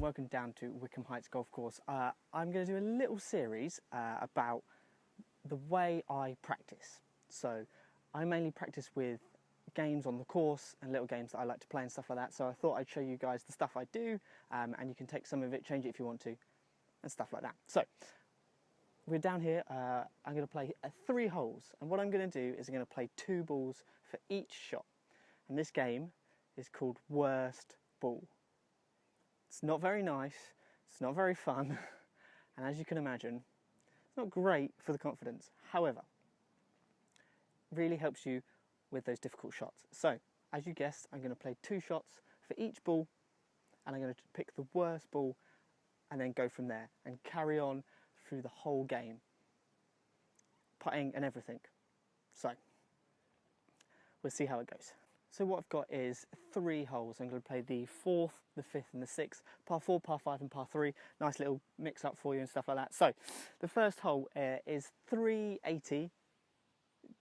welcome down to Wickham Heights Golf Course. I'm going to do a little series about the way I practice. So I mainly practice with games on the course and little games that I like to play and stuff like that. So I thought I'd show you guys the stuff I do, and you can take some of it, change it if you want to, and stuff like that. So we're down here. I'm going to play 3 holes, and what I'm going to do is I'm going to play 2 balls for each shot. And this game is called Worst Ball. It's not very nice, it's not very fun, and as you can imagine, it's not great for the confidence. However, it really helps you with those difficult shots. So, as you guessed, I'm going to play 2 shots for each ball, and I'm going to pick the worst ball and then go from there and carry on through the whole game, putting and everything. So, we'll see how it goes. So what I've got is 3 holes. I'm going to play the 4th, the 5th and the 6th, par 4, par 5 and par 3. Nice little mix up for you and stuff like that. So the first hole is 380,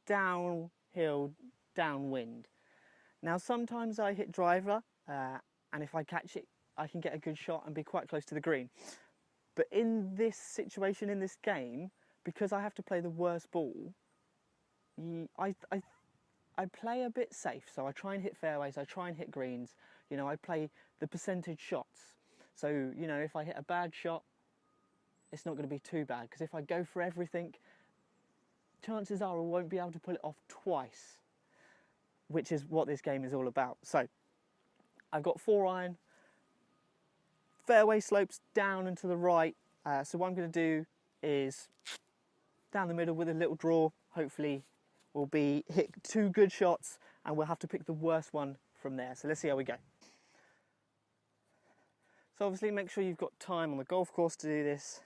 downhill, downwind. Now sometimes I hit driver and if I catch it I can get a good shot and be quite close to the green. But in this situation, in this game, because I have to play the worst ball, I play a bit safe, so I try and hit fairways, I try and hit greens, you know, I play the percentage shots. So, you know, if I hit a bad shot, it's not going to be too bad, because if I go for everything, chances are I won't be able to pull it off twice, which is what this game is all about. So, I've got 4-iron, fairway slopes down and to the right, so what I'm going to do is down the middle with a little draw, hopefully will be hit 2 good shots and we'll have to pick the worst one from there. So let's see how we go. So obviously make sure you've got time on the golf course to do this.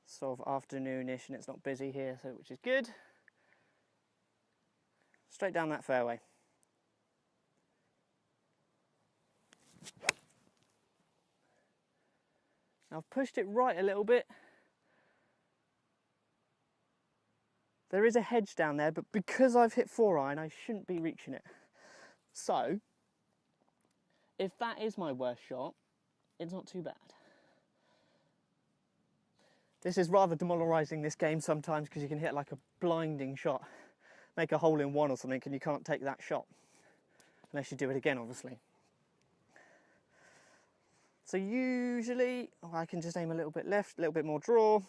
Sort of afternoonish and it's not busy here, so which is good. Straight down that fairway. Now I've pushed it right a little bit. There is a hedge down there, but because I've hit 4-iron, I shouldn't be reaching it. So, if that is my worst shot, it's not too bad. This is rather demoralising, this game, sometimes, because you can hit like a blinding shot. Make a hole in one or something, and you can't take that shot. Unless you do it again, obviously. So usually, I can just aim a little bit left, a little bit more draw.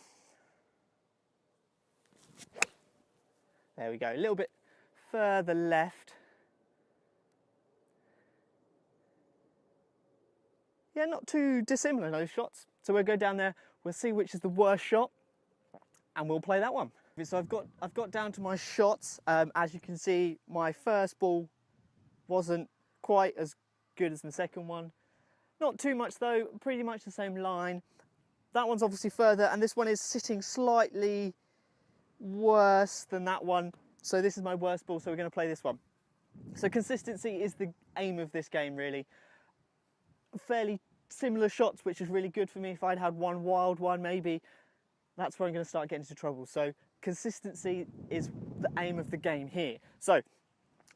There we go, a little bit further left. Yeah, not too dissimilar, those shots. So we'll go down there, we'll see which is the worst shot, and we'll play that one. So I've got down to my shots. As you can see, my first ball wasn't quite as good as the second one. Not too much though, pretty much the same line. That one's obviously further, and this one is sitting slightly worse than that one, so this is my worst ball, so we're going to play this one. So consistency is the aim of this game, really. Fairly similar shots, which is really good for me. If I'd had one wild one, maybe that's where I'm going to start getting into trouble. So consistency is the aim of the game here. So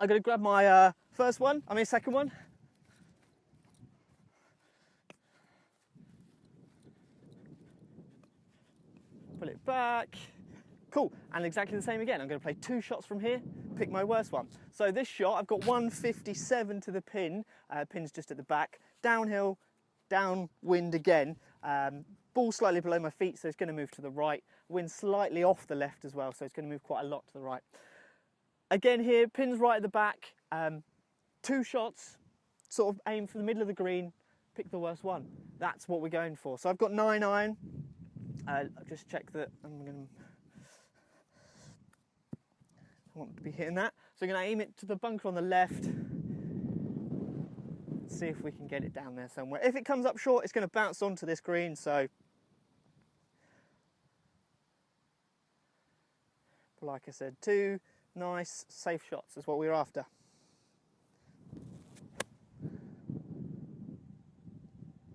I'm going to grab my second one. Pull it back. Cool, and exactly the same again. I'm going to play 2 shots from here, pick my worst one. So this shot, I've got 157 to the pin. Pin's just at the back. Downhill, downwind again. Ball slightly below my feet, so it's going to move to the right. Wind slightly off the left as well, so it's going to move quite a lot to the right. Again here, pin's right at the back. 2 shots, sort of aim for the middle of the green, pick the worst one. That's what we're going for. So I've got 9-iron. I'll just check that I want to be hitting that. So I'm going to aim it to the bunker on the left. See if we can get it down there somewhere. If it comes up short, it's going to bounce onto this green, so. But like I said, 2 nice, safe shots is what we're after.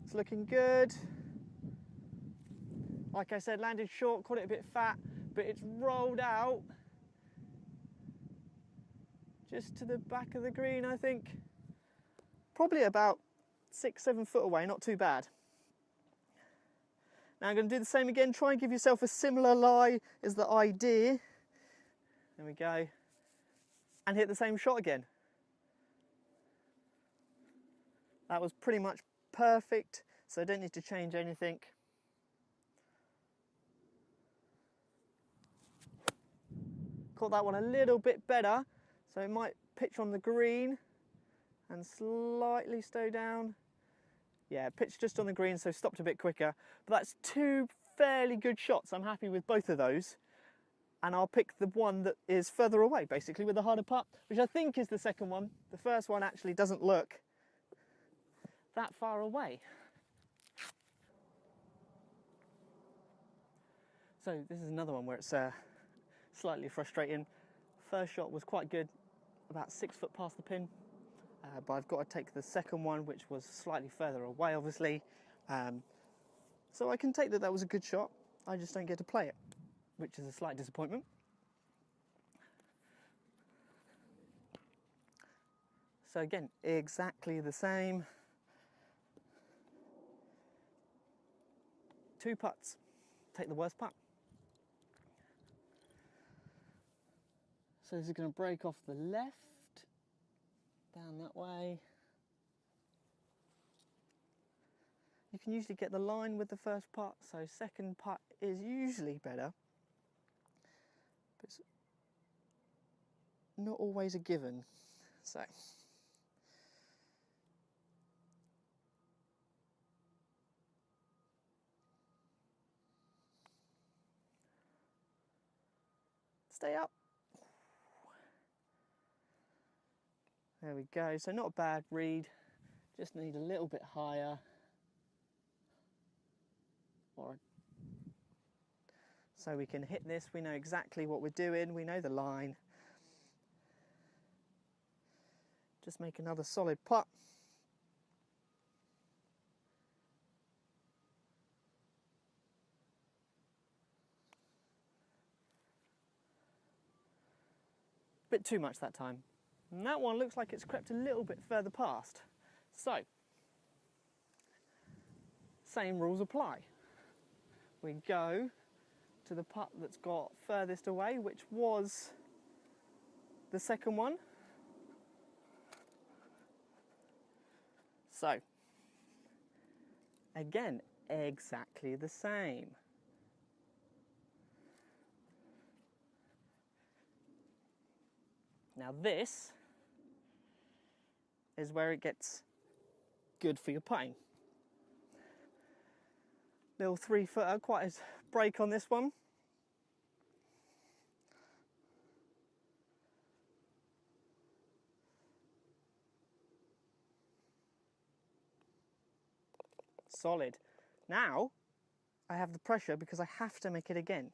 It's looking good. Like I said, landed short, caught it a bit fat, but it's rolled out just to the back of the green, I think. Probably about 6, 7 foot away, not too bad. Now I'm going to do the same again, try and give yourself a similar lie is the idea. There we go. And hit the same shot again. That was pretty much perfect, so I don't need to change anything. Caught that one a little bit better, so it might pitch on the green and slightly slow down. Yeah, pitched just on the green, so stopped a bit quicker. But that's 2 fairly good shots. I'm happy with both of those. And I'll pick the one that is further away, basically, with the harder putt, which I think is the second one. The first one actually doesn't look that far away. So this is another one where it's slightly frustrating. First shot was quite good, about 6 foot past the pin. But I've got to take the second one, which was slightly further away, obviously. So I can take that was a good shot. I just don't get to play it, which is a slight disappointment. So again, exactly the same. 2 putts. Take the worst putt. So this is going to break off the left. Down that way. You can usually get the line with the first putt, so second putt is usually better. But it's not always a given. So stay up. There we go, so not a bad read, just need a little bit higher. So we can hit this, we know exactly what we're doing, we know the line. Just make another solid putt. Bit too much that time. And that one looks like it's crept a little bit further past. So, same rules apply. We go to the putt that's got furthest away, which was the second one. So, again, exactly the same. Now this is where it gets good for your putting. Little 3-footer, quite a break on this one. Solid. Now I have the pressure because I have to make it again.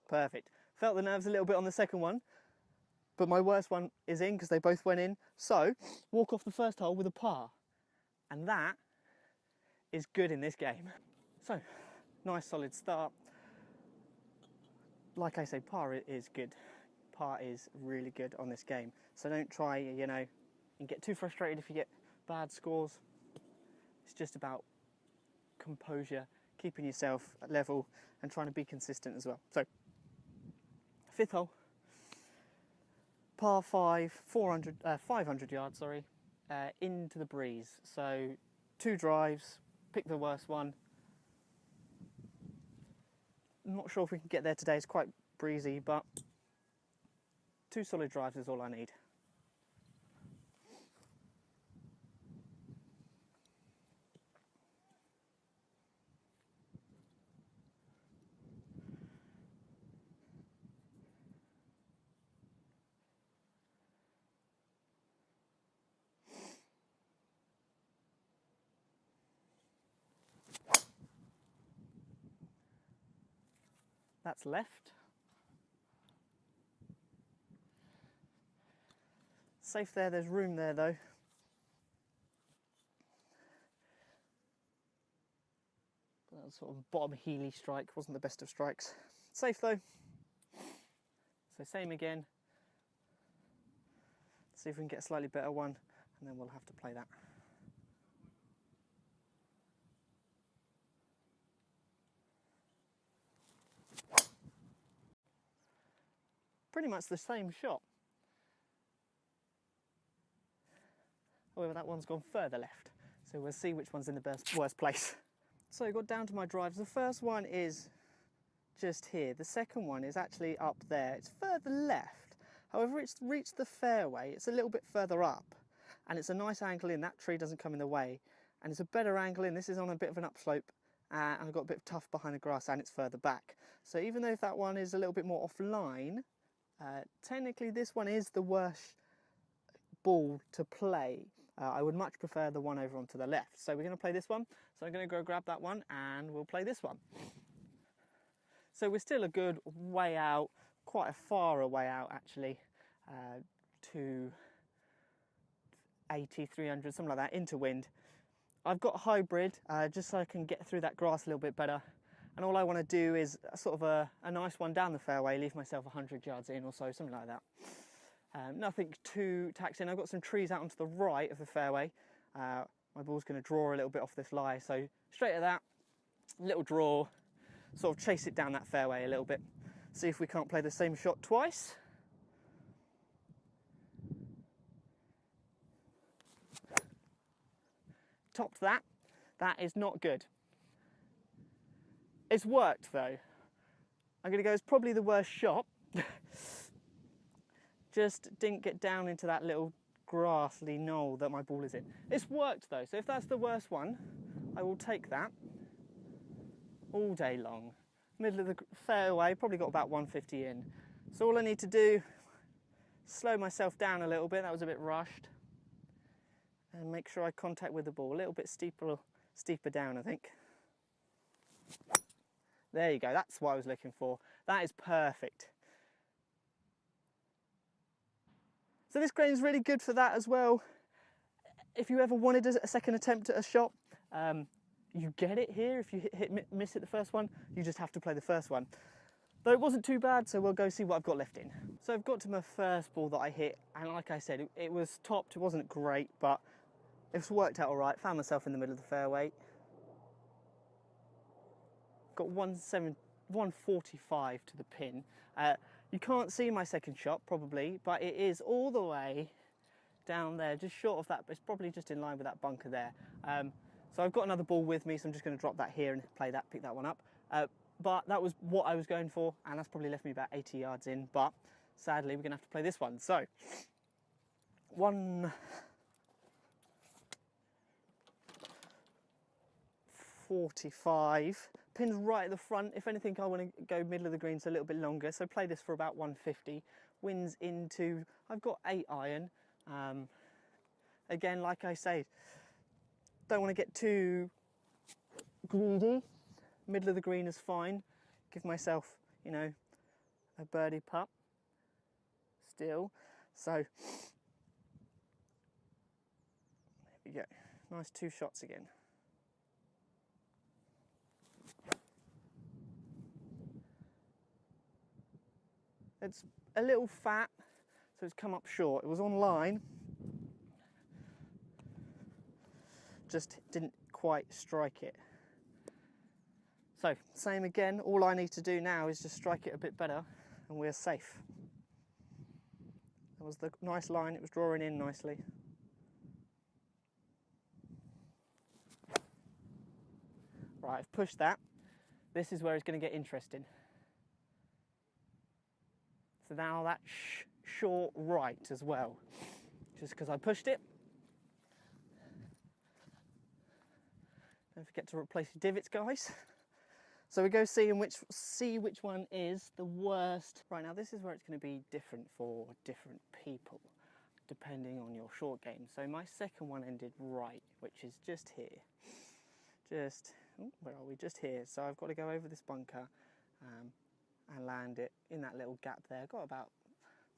Perfect. Felt the nerves a little bit on the second one, but my worst one is in because they both went in. So, walk off the first hole with a par. And that is good in this game. So, nice solid start. Like I say, par is good. Par is really good on this game. So don't try, and get too frustrated if you get bad scores. It's just about composure, keeping yourself at level and trying to be consistent as well. So, 5th hole, par 5, 500 yards, into the breeze. So 2 drives, pick the worst one. I'm not sure if we can get there today, it's quite breezy, but 2 solid drives is all I need. That's left. Safe there, there's room there though. That sort of bottom heely strike wasn't the best of strikes. Safe though. So same again. See if we can get a slightly better one, and then we'll have to play that. Pretty much the same shot. However, that one's gone further left. So we'll see which one's in the worst place. So I got down to my drives. The first one is just here. The second one is actually up there. It's further left. However, it's reached the fairway. It's a little bit further up, and it's a nice angle in. That tree doesn't come in the way, and it's a better angle in. This is on a bit of an upslope, and I've got a bit of tuff behind the grass, and it's further back. So even though that one is a little bit more offline, technically this one is the worst ball to play. I would much prefer the one over onto the left. So we're going to play this one. So I'm going to go grab that one, and we'll play this one. So we're still a good way out, quite a far away out actually, to 80, 300, something like that, into wind. I've got a hybrid just so I can get through that grass a little bit better. And all I want to do is sort of a nice one down the fairway, leave myself 100 yards in or so, something like that. Nothing too taxing. I've got some trees out onto the right of the fairway. My ball's going to draw a little bit off this lie, so straight at that, little draw, sort of chase it down that fairway a little bit. See if we can't play the same shot twice. Topped that. That is not good. It's worked though. I'm going to go, it's probably the worst shot. Just didn't get down into that little grassy knoll that my ball is in. It's worked though, so if that's the worst one, I will take that all day long. Middle of the fairway, probably got about 150 in. So all I need to do, slow myself down a little bit, that was a bit rushed, and make sure I contact with the ball, a little bit steeper down I think. There you go, that's what I was looking for. That is perfect. So this green is really good for that as well. If you ever wanted a second attempt at a shot, you get it here. If you miss it the first one, you just have to play the first one. Though it wasn't too bad, so we'll go see what I've got left in. So I've got to my first ball that I hit, and like I said, it was topped. It wasn't great, but it's worked out all right. Found myself in the middle of the fairway. Got 145 to the pin. You can't see my second shot probably, but it is all the way down there, just short of that, but it's probably just in line with that bunker there. So I've got another ball with me, so I'm just going to drop that here and play that, pick that one up. But that was what I was going for, and that's probably left me about 80 yards in, but sadly we're going to have to play this one. So, 145. Pin's right at the front. If anything, I want to go middle of the green, so a little bit longer. So play this for about 150. Winds into, I've got 8 iron. Again, like I say, don't want to get too greedy. Middle of the green is fine. Give myself, you know, a birdie putt still. So there we go. Nice 2 shots again. It's a little fat, so it's come up short. It was on line, just didn't quite strike it. So, same again, all I need to do now is just strike it a bit better and we're safe. That was the nice line, it was drawing in nicely. Right, I've pushed that. This is where it's going to get interesting. So now that's short right as well, just because I pushed it. Don't forget to replace your divots, guys. So we go see which one is the worst. Right, now this is where it's going to be different for different people, depending on your short game. So my second one ended right, which is just here. Where are we? Just here. So I've got to go over this bunker and land it in that little gap there. Got about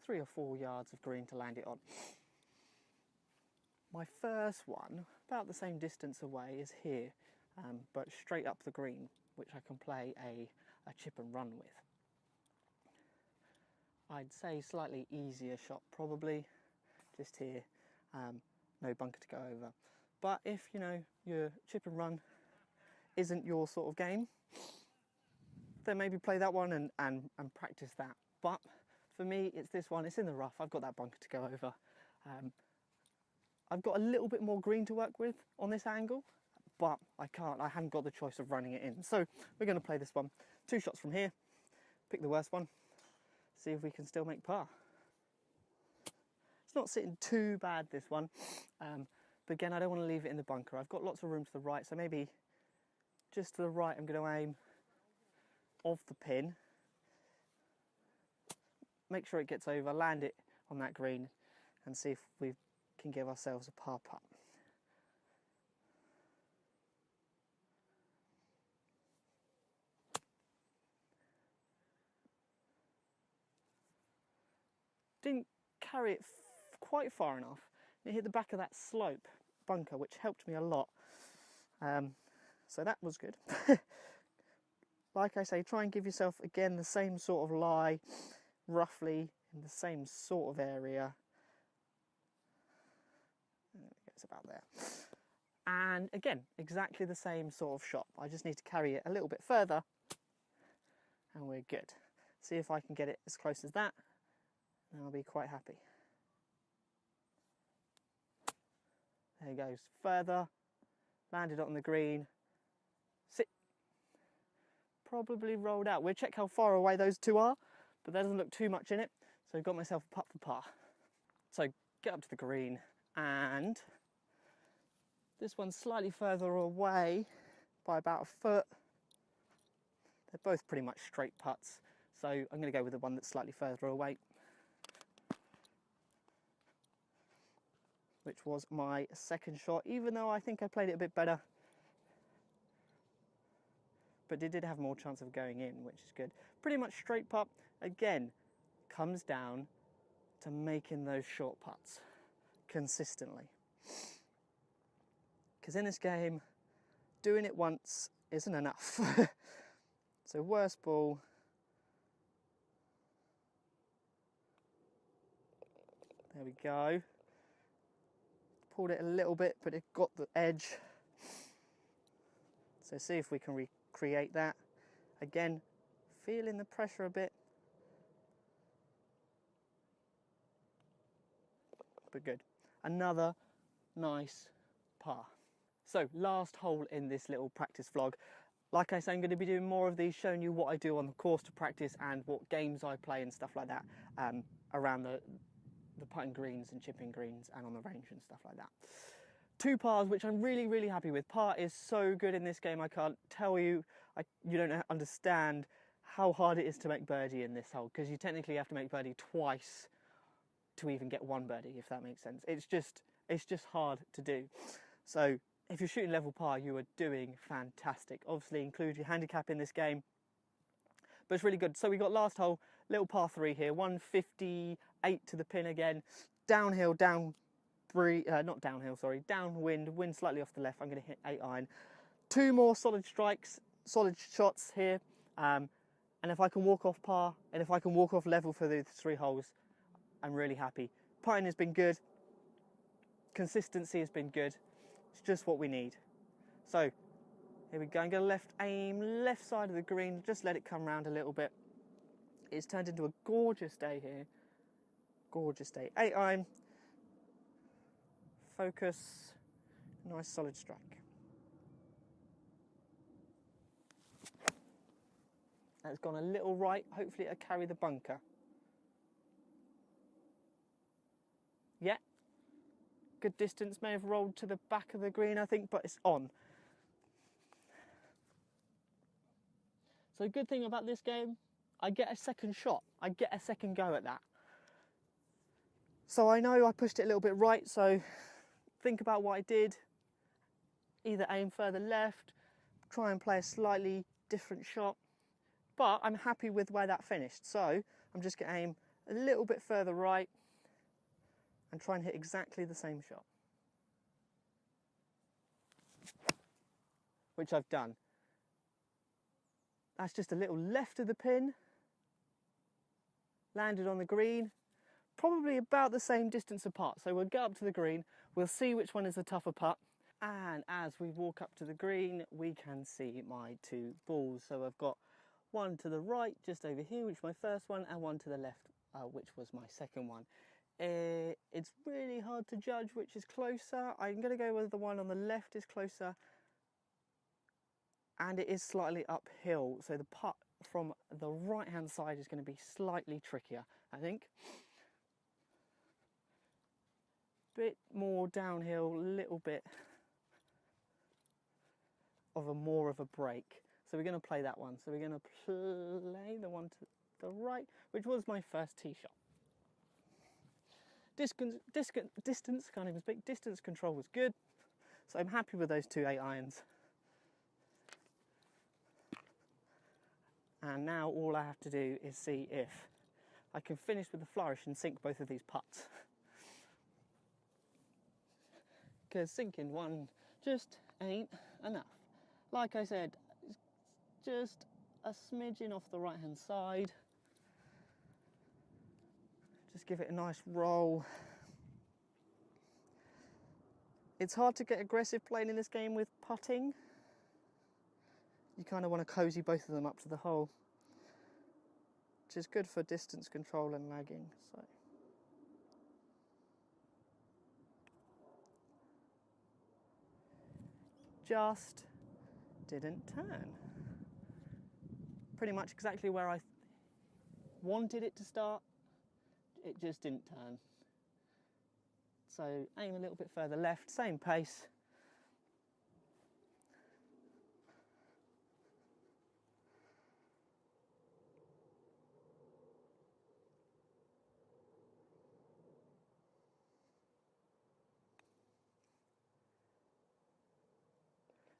3 or 4 yards of green to land it on. My first one, about the same distance away, is here, but straight up the green, which I can play a chip and run with. I'd say slightly easier shot probably, just here, no bunker to go over. But if, you know, your chip and run isn't your sort of game, then maybe play that one and practice that. But for me, it's this one, it's in the rough, I've got that bunker to go over. I've got a little bit more green to work with on this angle, but I haven't got the choice of running it in. So we're going to play this one. 2 shots from here, pick the worst one, see if we can still make par. It's not sitting too bad, this one, but again, I don't want to leave it in the bunker. I've got lots of room to the right, so maybe just to the right I'm going to aim off the pin, make sure it gets over, land it on that green, and see if we can give ourselves a par putt. Didn't carry it quite far enough. It hit the back of that slope bunker, which helped me a lot. So that was good. Like I say, try and give yourself, again, the same sort of lie, roughly in the same sort of area. It's about there. And again, exactly the same sort of shot. I just need to carry it a little bit further and we're good. See if I can get it as close as that, and I'll be quite happy. There he goes, further, landed on the green, sit, probably rolled out. We'll check how far away those two are, but there doesn't look too much in it, so I've got myself a putt for par. So get up to the green, and this one's slightly further away by about a foot. They're both pretty much straight putts, so I'm going to go with the one that's slightly further away, which was my second shot, even though I think I played it a bit better. But it did have more chance of going in, which is good. Pretty much straight putt. Again, comes down to making those short putts consistently. Because in this game, doing it once isn't enough. So worst ball. There we go. Pulled it a little bit, but it got the edge. So see if we can recreate that. Again, feeling the pressure a bit. But good. Another nice par. So last hole in this little practice vlog. Like I say, I'm going to be doing more of these, showing you what I do on the course to practice and what games I play and stuff like that around the putting greens and chipping greens and on the range and stuff like that. 2 pars, which I'm really, really happy with. Par is so good in this game, I can't tell you, you don't understand how hard it is to make birdie in this hole, because you technically have to make birdie twice to even get 1 birdie, if that makes sense. It's just hard to do. So if you're shooting level par, you are doing fantastic. Obviously include your handicap in this game, but it's really good. So we got last hole, little par 3 here, 158 to the pin again, downhill, downwind, wind slightly off the left. I'm going to hit 8 iron. 2 more solid strikes, solid shots here, and if I can walk off par, and if I can walk off level for the 3 holes, I'm really happy. Putting has been good, consistency has been good. It's just what we need. So here we go. I'm going to left aim, left side of the green, just let it come round a little bit. It's turned into a gorgeous day here. Gorgeous day. 8 iron. Focus. Nice solid strike. That's gone a little right. Hopefully it'll carry the bunker. Yeah. Good distance. May have rolled to the back of the green, I think, but it's on. So the good thing about this game, I get a second shot. I get a second go at that. So I know I pushed it a little bit right, so think about what I did. Either aim further left, try and play a slightly different shot. But I'm happy with where that finished. So I'm just going to aim a little bit further right and try and hit exactly the same shot, which I've done. That's just a little left of the pin. landed on the green, probably about the same distance apart. So we'll get up to the green, we'll see which one is the tougher putt. And as we walk up to the green, we can see my two balls. So I've got one to the right, just over here, which is my first one, and one to the left, which was my second one. It's really hard to judge which is closer. I'm going to go with the one on the left is closer, and it is slightly uphill. So the putt from the right-hand side is going to be slightly trickier, I think. Bit more downhill, little bit of more of a break. So we're going to play that one. So we're going to play the one to the right, which was my first tee shot. Distance, can't even speak, distance control was good. So I'm happy with those two 8-irons. And now all I have to do is see if I can finish with the flourish and sink both of these putts. Because sinking one just ain't enough. Like I said, it's just a smidgen off the right hand side. Just give it a nice roll. It's hard to get aggressive playing in this game with putting. You kind of want to cozy both of them up to the hole, which is good for distance control and lagging. So just didn't turn. Pretty much exactly where I wanted it to start, it just didn't turn. So aim a little bit further left, same pace.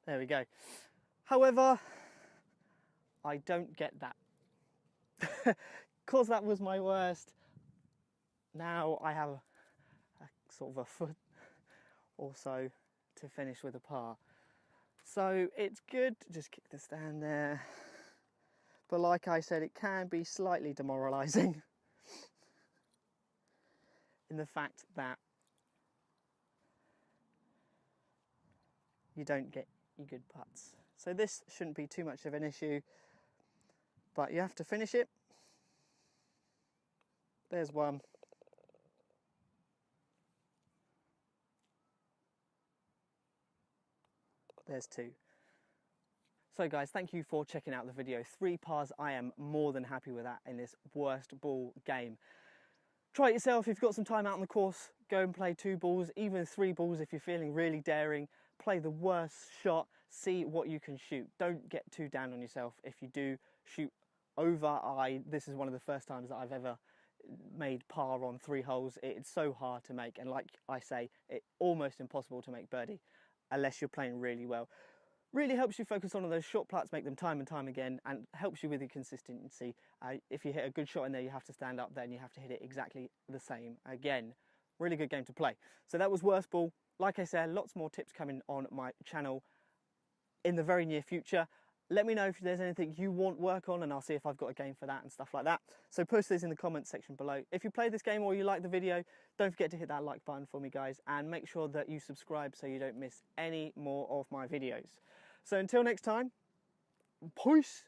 There we go. However, I don't get that. Because that was my worst. Now I have a sort of a foot or so to finish with a par. So it's good to just kick the stand there. But like I said, it can be slightly demoralising in the fact that you don't get your good putts. So this shouldn't be too much of an issue, but you have to finish it. There's one. There's two. So guys, thank you for checking out the video. 3 pars, I am more than happy with that in this worst ball game. Try it yourself. If you've got some time out on the course, go and play 2 balls, even 3 balls if you're feeling really daring. Play the worst shot, see what you can shoot. Don't get too down on yourself if you do shoot over. This is one of the first times that I've ever made par on 3 holes. It's so hard to make, and like I say, it's almost impossible to make birdie unless you're playing really well. Really helps you focus on those short putts, make them time and time again, and helps you with your consistency. If you hit a good shot in there, you have to stand up there and you have to hit it exactly the same again. Really good game to play. So that was worst ball. Like I said, lots more tips coming on my channel in the very near future. Let me know if there's anything you want work on, and I'll see if I've got a game for that and stuff like that. So post those in the comments section below. If you played this game or you like the video, don't forget to hit that like button for me, guys, and make sure that you subscribe so you don't miss any more of my videos. So until next time, peace.